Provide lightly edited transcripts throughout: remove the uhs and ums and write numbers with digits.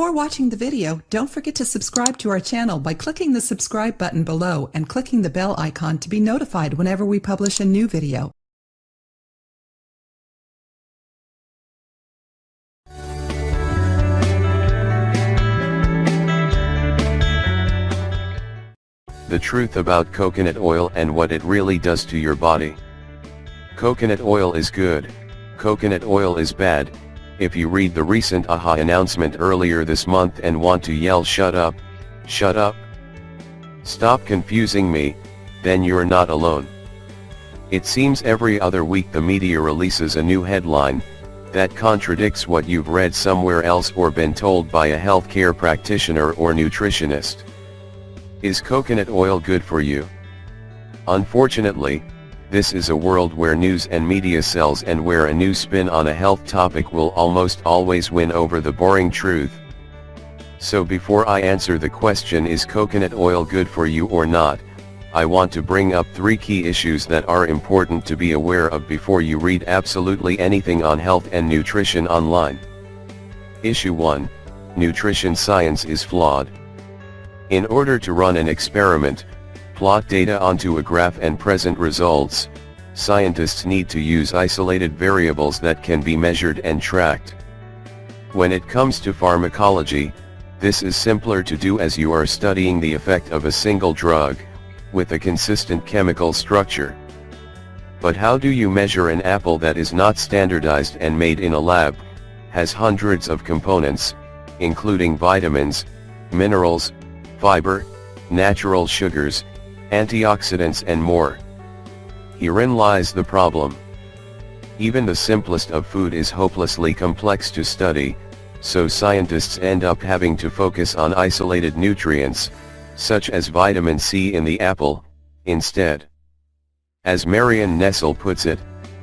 Before watching the video, don't forget to subscribe to our channel by clicking the subscribe button below and clicking the bell icon to be notified whenever we publish a new video. The truth about coconut oil and what it really does to your body. Coconut oil is good, coconut oil is bad. If you read the recent AHA announcement earlier this month and want to yell shut up, stop confusing me, then you're not alone. It seems every other week the media releases a new headline that contradicts what you've read somewhere else or been told by a healthcare practitioner or nutritionist. Is coconut oil good for you? Unfortunately, this is a world where news and media sells and where a new spin on a health topic will almost always win over the boring truth. So before I answer the question is coconut oil good for you or not, I want to bring up 3 key issues that are important to be aware of before you read absolutely anything on health and nutrition online. Issue 1. Nutrition science is flawed. In order to run an experiment, plot data onto a graph and present results, scientists need to use isolated variables that can be measured and tracked. When it comes to pharmacology, this is simpler to do as you are studying the effect of a single drug, with a consistent chemical structure. But how do you measure an apple that is not standardized and made in a lab, has hundreds of components, including vitamins, minerals, fiber, natural sugars, antioxidants and more? Herein lies the problem. Even the simplest of food is hopelessly complex to study, so scientists end up having to focus on isolated nutrients, such as vitamin C in the apple, instead. As Marion Nestle puts it,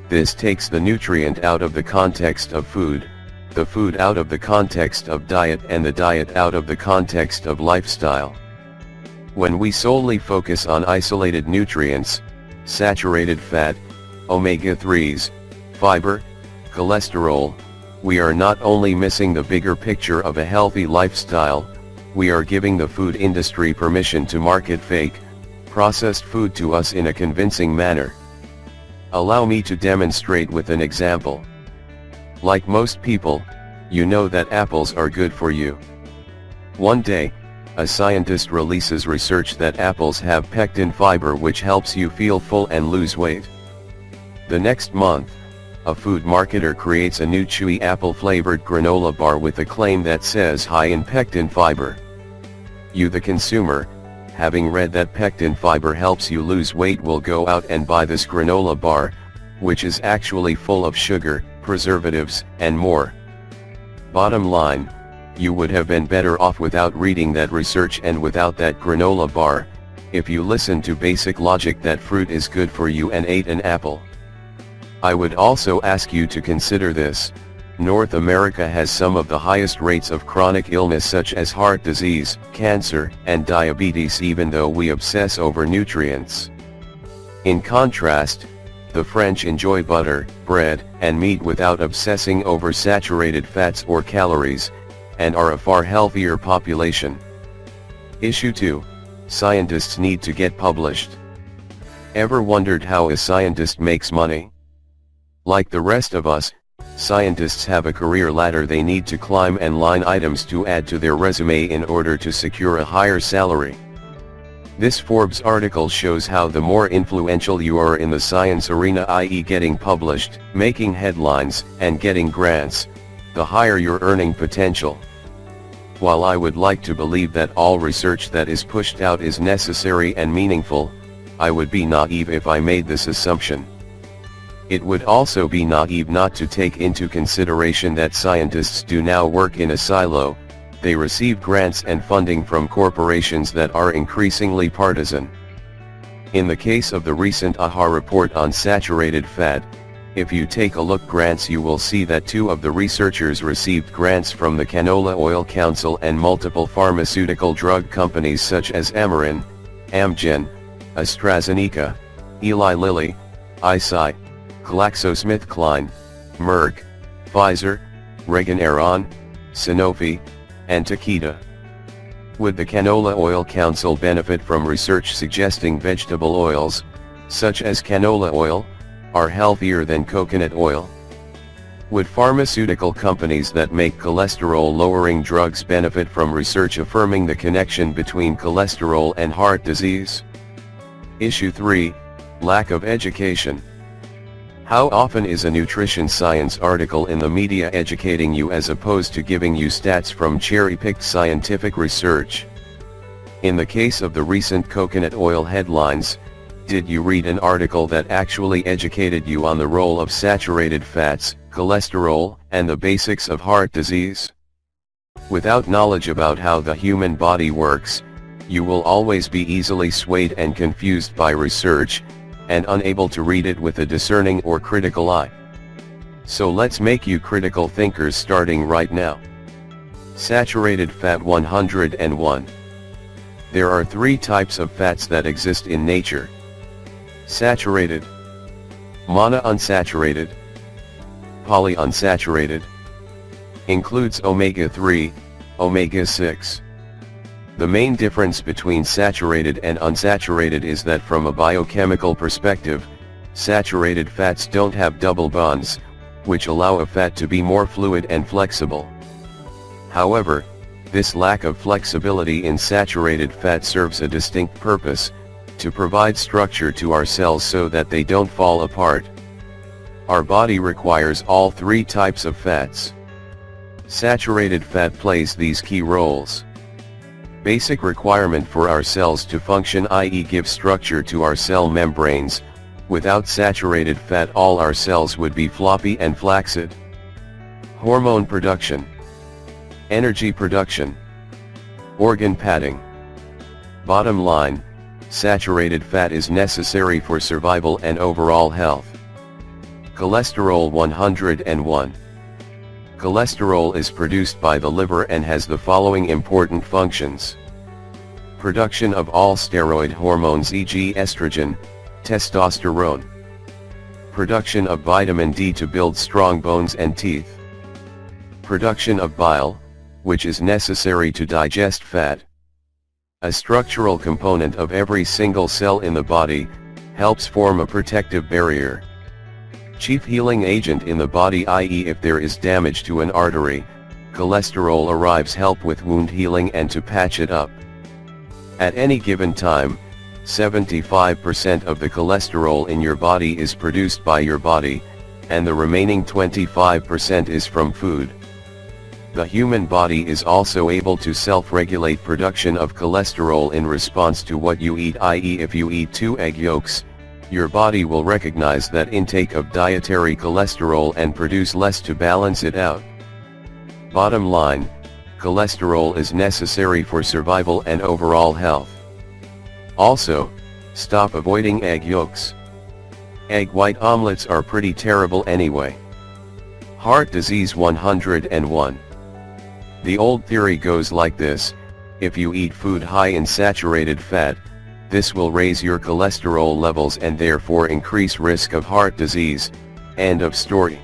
this takes the nutrient out of the context of food, the food out of the context of diet and the diet out of the context of lifestyle. When we solely focus on isolated nutrients, saturated fat, omega-3s, fiber, cholesterol, we are not only missing the bigger picture of a healthy lifestyle, we are giving the food industry permission to market fake, processed food to us in a convincing manner. Allow me to demonstrate with an example. Like most people, you know that apples are good for you. One day, a scientist releases research that apples have pectin fiber which helps you feel full and lose weight. The next month, a food marketer creates a new chewy apple-flavored granola bar with a claim that says high in pectin fiber. You, the consumer, having read that pectin fiber helps you lose weight, will go out and buy this granola bar, which is actually full of sugar, preservatives, and more. Bottom line, you would have been better off without reading that research and without that granola bar, if you listened to basic logic that fruit is good for you and ate an apple. I would also ask you to consider this: North America has some of the highest rates of chronic illness such as heart disease, cancer, and diabetes, even though we obsess over nutrients. In contrast, the French enjoy butter, bread, and meat without obsessing over saturated fats or calories, and are a far healthier population. Issue 2. Scientists need to get published. Ever wondered how a scientist makes money? Like the rest of us, scientists have a career ladder they need to climb and line items to add to their resume in order to secure a higher salary. This Forbes article shows how the more influential you are in the science arena, i.e. getting published, making headlines, and getting grants, the higher your earning potential. While I would like to believe that all research that is pushed out is necessary and meaningful, I would be naive if I made this assumption. It would also be naive not to take into consideration that scientists do now work in a silo. They receive grants and funding from corporations that are increasingly partisan. In the case of the recent AHA report on saturated fat, if you take a look grants, you will see that 2 of the researchers received grants from the Canola Oil Council and multiple pharmaceutical drug companies such as Amarin, Amgen, AstraZeneca, Eli Lilly, Eisai, GlaxoSmithKline, Merck, Pfizer, Regeneron, Sanofi, and taquita. Would the Canola Oil Council benefit from research suggesting vegetable oils, such as canola oil, are healthier than coconut oil? Would pharmaceutical companies that make cholesterol-lowering drugs benefit from research affirming the connection between cholesterol and heart disease? Issue 3, Lack of Education. How often is a nutrition science article in the media educating you as opposed to giving you stats from cherry-picked scientific research? In the case of the recent coconut oil headlines, did you read an article that actually educated you on the role of saturated fats, cholesterol, and the basics of heart disease? Without knowledge about how the human body works, you will always be easily swayed and confused by research, and unable to read it with a discerning or critical eye. So let's make you critical thinkers starting right now. Saturated fat 101. There are 3 types of fats that exist in nature. Saturated, monounsaturated, polyunsaturated. Includes omega-3, omega-6. The main difference between saturated and unsaturated is that from a biochemical perspective, saturated fats don't have double bonds, which allow a fat to be more fluid and flexible. However, this lack of flexibility in saturated fat serves a distinct purpose, to provide structure to our cells so that they don't fall apart. Our body requires all 3 types of fats. Saturated fat plays these key roles. Basic requirement for our cells to function, i.e. give structure to our cell membranes. Without saturated fat all our cells would be floppy and flaccid. Hormone production, energy production, organ padding. Bottom line, saturated fat is necessary for survival and overall health. Cholesterol 101. Cholesterol is produced by the liver and has the following important functions. Production of all steroid hormones, e.g. estrogen, testosterone. Production of vitamin D to build strong bones and teeth. Production of bile, which is necessary to digest fat. A structural component of every single cell in the body, helps form a protective barrier. Chief healing agent in the body, i.e. if there is damage to an artery, cholesterol arrives help with wound healing and to patch it up. At any given time, 75% of the cholesterol in your body is produced by your body, and the remaining 25% is from food. The human body is also able to self-regulate production of cholesterol in response to what you eat, i.e. if you eat 2 egg yolks, your body will recognize that intake of dietary cholesterol and produce less to balance it out. Bottom line, cholesterol is necessary for survival and overall health. Also, stop avoiding egg yolks. Egg white omelets are pretty terrible anyway. Heart disease 101. The old theory goes like this: if you eat food high in saturated fat, this will raise your cholesterol levels and therefore increase risk of heart disease. End of story.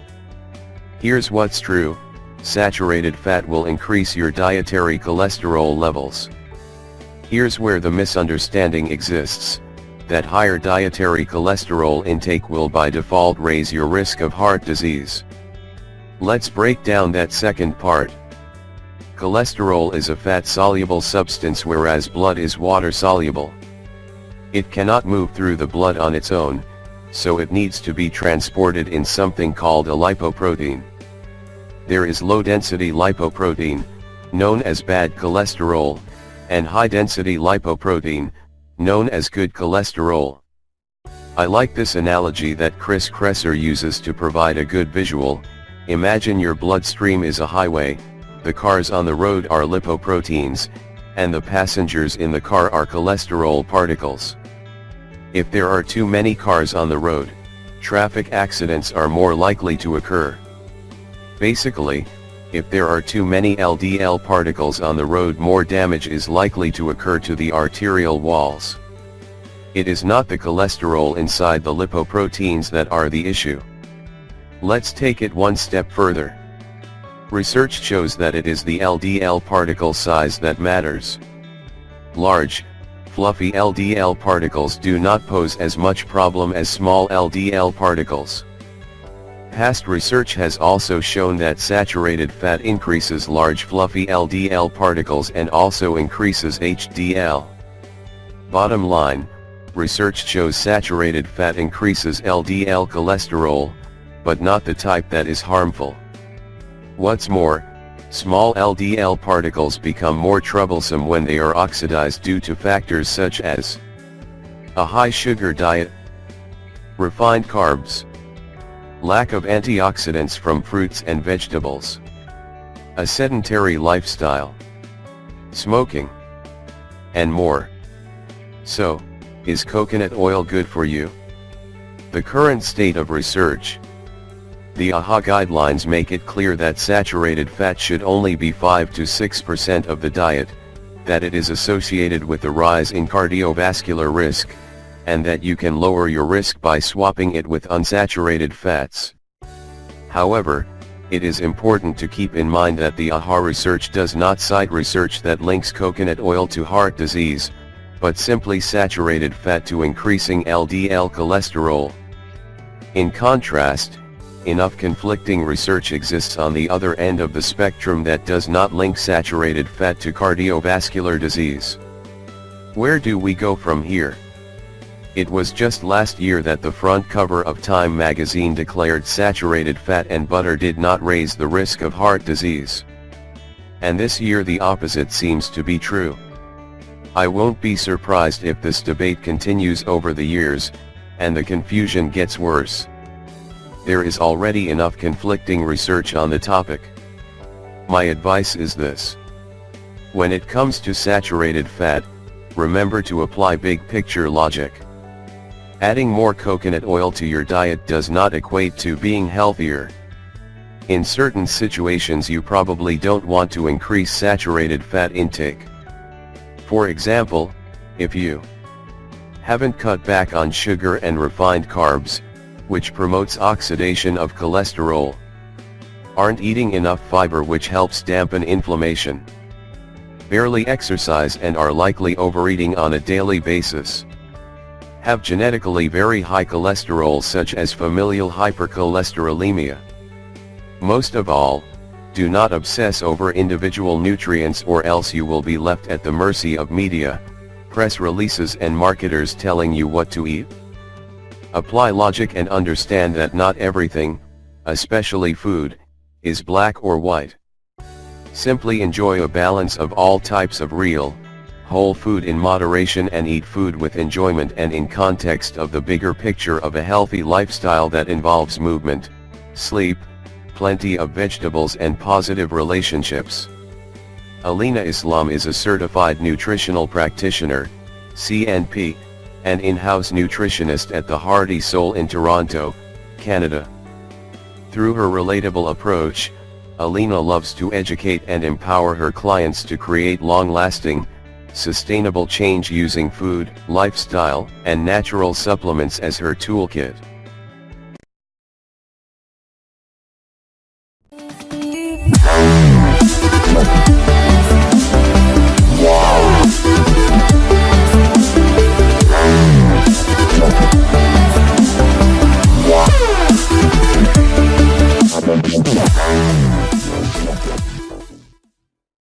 Here's what's true: saturated fat will increase your dietary cholesterol levels. Here's where the misunderstanding exists, that higher dietary cholesterol intake will by default raise your risk of heart disease. Let's break down that second part. Cholesterol is a fat-soluble substance whereas blood is water-soluble. It cannot move through the blood on its own, so it needs to be transported in something called a lipoprotein. There is low-density lipoprotein, known as bad cholesterol, and high-density lipoprotein, known as good cholesterol. I like this analogy that Chris Kresser uses to provide a good visual. Imagine your bloodstream is a highway, the cars on the road are lipoproteins, and the passengers in the car are cholesterol particles. If there are too many cars on the road, traffic accidents are more likely to occur. Basically, if there are too many LDL particles on the road, more damage is likely to occur to the arterial walls. It is not the cholesterol inside the lipoproteins that are the issue. Let's take it one step further. Research shows that it is the LDL particle size that matters. Large, fluffy LDL particles do not pose as much problem as small LDL particles. Past research has also shown that saturated fat increases large fluffy LDL particles and also increases HDL. Bottom line, research shows saturated fat increases LDL cholesterol, but not the type that is harmful. What's more, small LDL particles become more troublesome when they are oxidized due to factors such as a high sugar diet, refined carbs, lack of antioxidants from fruits and vegetables, a sedentary lifestyle, smoking, and more. So, is coconut oil good for you? The current state of research. The AHA guidelines make it clear that saturated fat should only be 5 to 6% of the diet, that it is associated with a rise in cardiovascular risk, and that you can lower your risk by swapping it with unsaturated fats. However, it is important to keep in mind that the AHA research does not cite research that links coconut oil to heart disease, but simply saturated fat to increasing LDL cholesterol. In contrast, enough conflicting research exists on the other end of the spectrum that does not link saturated fat to cardiovascular disease. Where do we go from here? It was just last year that the front cover of Time magazine declared saturated fat and butter did not raise the risk of heart disease. And this year the opposite seems to be true. I won't be surprised if this debate continues over the years, and the confusion gets worse. There is already enough conflicting research on the topic. My advice is this. When it comes to saturated fat, remember to apply big picture logic. Adding more coconut oil to your diet does not equate to being healthier. In certain situations you probably don't want to increase saturated fat intake. For example, if you haven't cut back on sugar and refined carbs, which promotes oxidation of cholesterol, aren't eating enough fiber which helps dampen inflammation, barely exercise and are likely overeating on a daily basis, have genetically very high cholesterol such as familial hypercholesterolemia. Most of all, do not obsess over individual nutrients or else you will be left at the mercy of media, press releases and marketers telling you what to eat. Apply logic and understand that not everything, especially food, is black or white. Simply enjoy a balance of all types of real, whole food in moderation and eat food with enjoyment and in context of the bigger picture of a healthy lifestyle that involves movement, sleep, plenty of vegetables and positive relationships. Alina Islam is a certified nutritional practitioner, CNP, and in-house nutritionist at the Hearty Soul in Toronto, Canada. Through her relatable approach, Alina loves to educate and empower her clients to create long-lasting, sustainable change using food, lifestyle, and natural supplements as her toolkit.